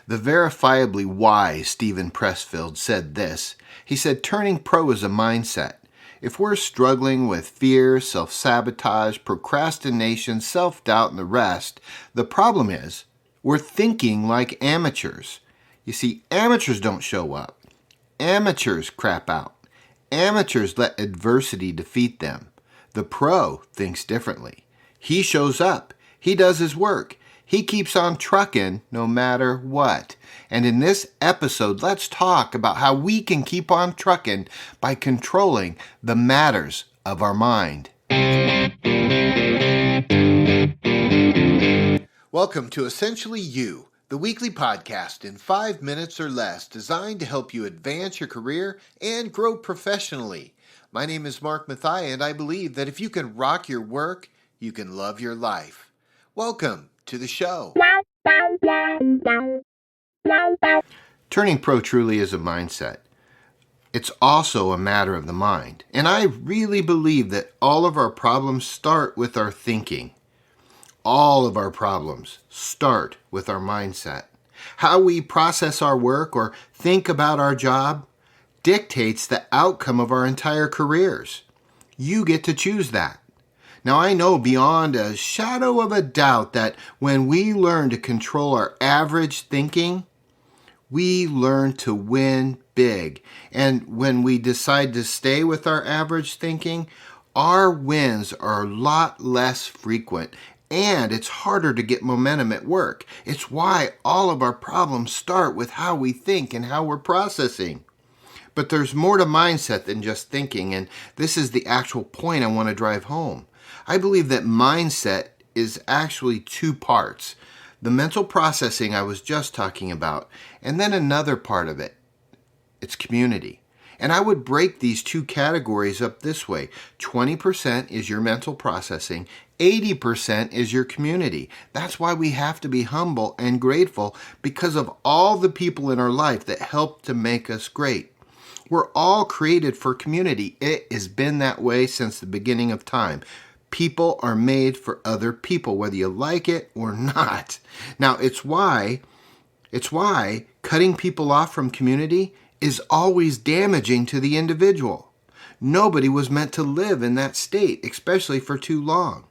The verifiably wise Stephen Pressfield said this. He said, turning pro is a mindset. If we're struggling with fear, self-sabotage, procrastination, self-doubt, and the rest, the problem is we're thinking like amateurs. You see, amateurs don't show up. Amateurs crap out. Amateurs let adversity defeat them. The pro thinks differently. He shows up. He does his work. He keeps on trucking no matter what. And in this episode, let's talk about how we can keep on trucking by controlling the matters of our mind. Welcome to Essentially You, the weekly podcast in 5 minutes or less designed to help you advance your career and grow professionally. My name is Mark Mathia, and I believe that if you can rock your work, you can love your life. Welcome to the show. Turning pro truly is a mindset. It's also a matter of the mind. And I really believe that all of our problems start with our thinking. All of our problems start with our mindset. How we process our work or think about our job dictates the outcome of our entire careers. You get to choose that. Now, I know beyond a shadow of a doubt that when we learn to control our average thinking, we learn to win big. And when we decide to stay with our average thinking, our wins are a lot less frequent, and it's harder to get momentum at work. It's why all of our problems start with how we think and how we're processing. But there's more to mindset than just thinking, and this is the actual point I want to drive home. I believe that mindset is actually two parts. The mental processing I was just talking about, and then another part of it. It's community. And I would break these two categories up this way. 20% is your mental processing, 80% is your community. That's why we have to be humble and grateful because of all the people in our life that help to make us great. We're all created for community. It has been that way since the beginning of time. People are made for other people, whether you like it or not. Now, it's why cutting people off from community is always damaging to the individual. Nobody was meant to live in that state, especially for too long.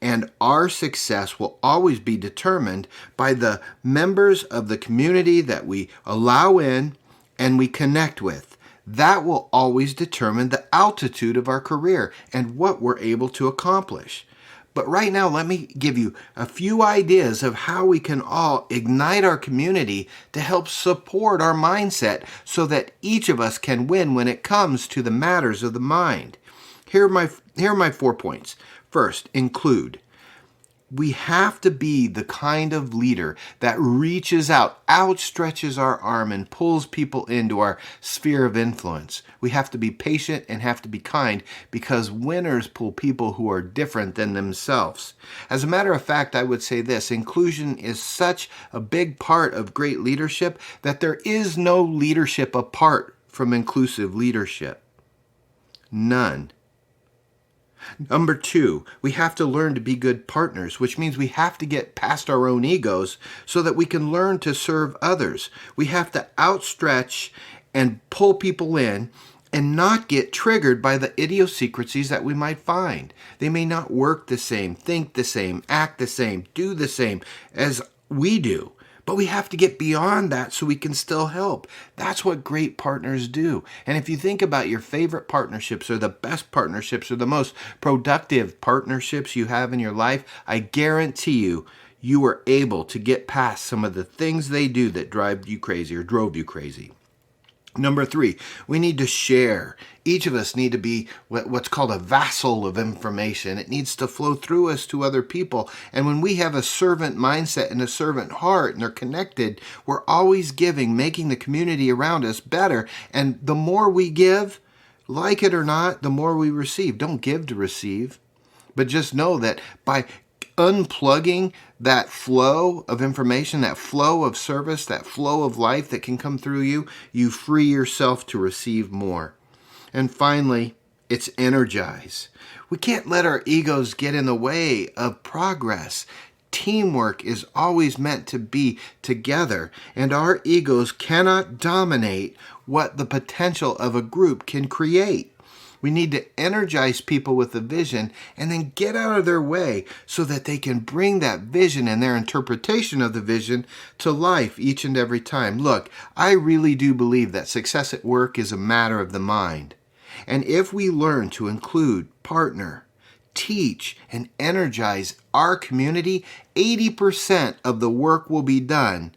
And our success will always be determined by the members of the community that we allow in and we connect with. That will always determine the altitude of our career and what we're able to accomplish. But right now, let me give you a few ideas of how we can all ignite our community to help support our mindset so that each of us can win when it comes to the matters of the mind. Here are my 4 points. First, include. We have to be the kind of leader that reaches out, outstretches our arm, and pulls people into our sphere of influence. We have to be patient and have to be kind because winners pull people who are different than themselves. As a matter of fact, I would say this: inclusion is such a big part of great leadership that there is no leadership apart from inclusive leadership. None. Number 2, we have to learn to be good partners, which means we have to get past our own egos so that we can learn to serve others. We have to outstretch and pull people in and not get triggered by the idiosyncrasies that we might find. They may not work the same, think the same, act the same, do the same as we do. But we have to get beyond that so we can still help. That's what great partners do. And if you think about your favorite partnerships or the best partnerships or the most productive partnerships you have in your life, I guarantee you were able to get past some of the things they do that drive you crazy or drove you crazy. Number 3, we need to share. Each of us need to be what's called a vassal of information. It needs to flow through us to other people. And when we have a servant mindset and a servant heart and they're connected, we're always giving, making the community around us better. And the more we give, like it or not, the more we receive. Don't give to receive, but just know that by unplugging that flow of information, that flow of service, that flow of life that can come through you, you free yourself to receive more. And finally, it's energize. We can't let our egos get in the way of progress. Teamwork is always meant to be together, and our egos cannot dominate what the potential of a group can create. We need to energize people with a vision and then get out of their way so that they can bring that vision and their interpretation of the vision to life each and every time. Look, I really do believe that success at work is a matter of the mind. And if we learn to include, partner, teach, and energize our community, 80% of the work will be done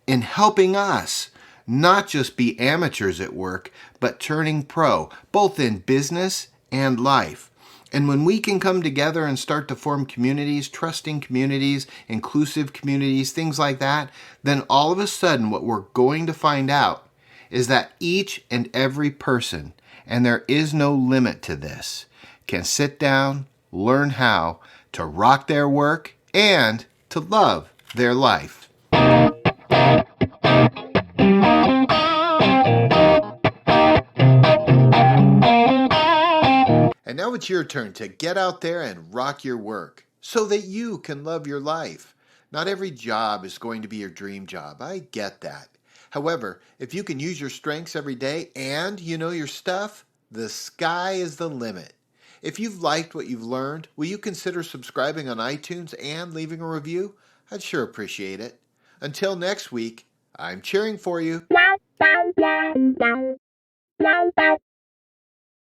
in helping us not just be amateurs at work, but turning pro, both in business and life. And when we can come together and start to form communities, trusting communities, inclusive communities, things like that, then all of a sudden what we're going to find out is that each and every person, and there is no limit to this, can sit down, learn how to rock their work and to love their life. And now it's your turn to get out there and rock your work so that you can love your life. Not every job is going to be your dream job. I get that. However, if you can use your strengths every day and you know your stuff, the sky is the limit. If you've liked what you've learned, will you consider subscribing on iTunes and leaving a review? I'd sure appreciate it. Until next week, I'm cheering for you.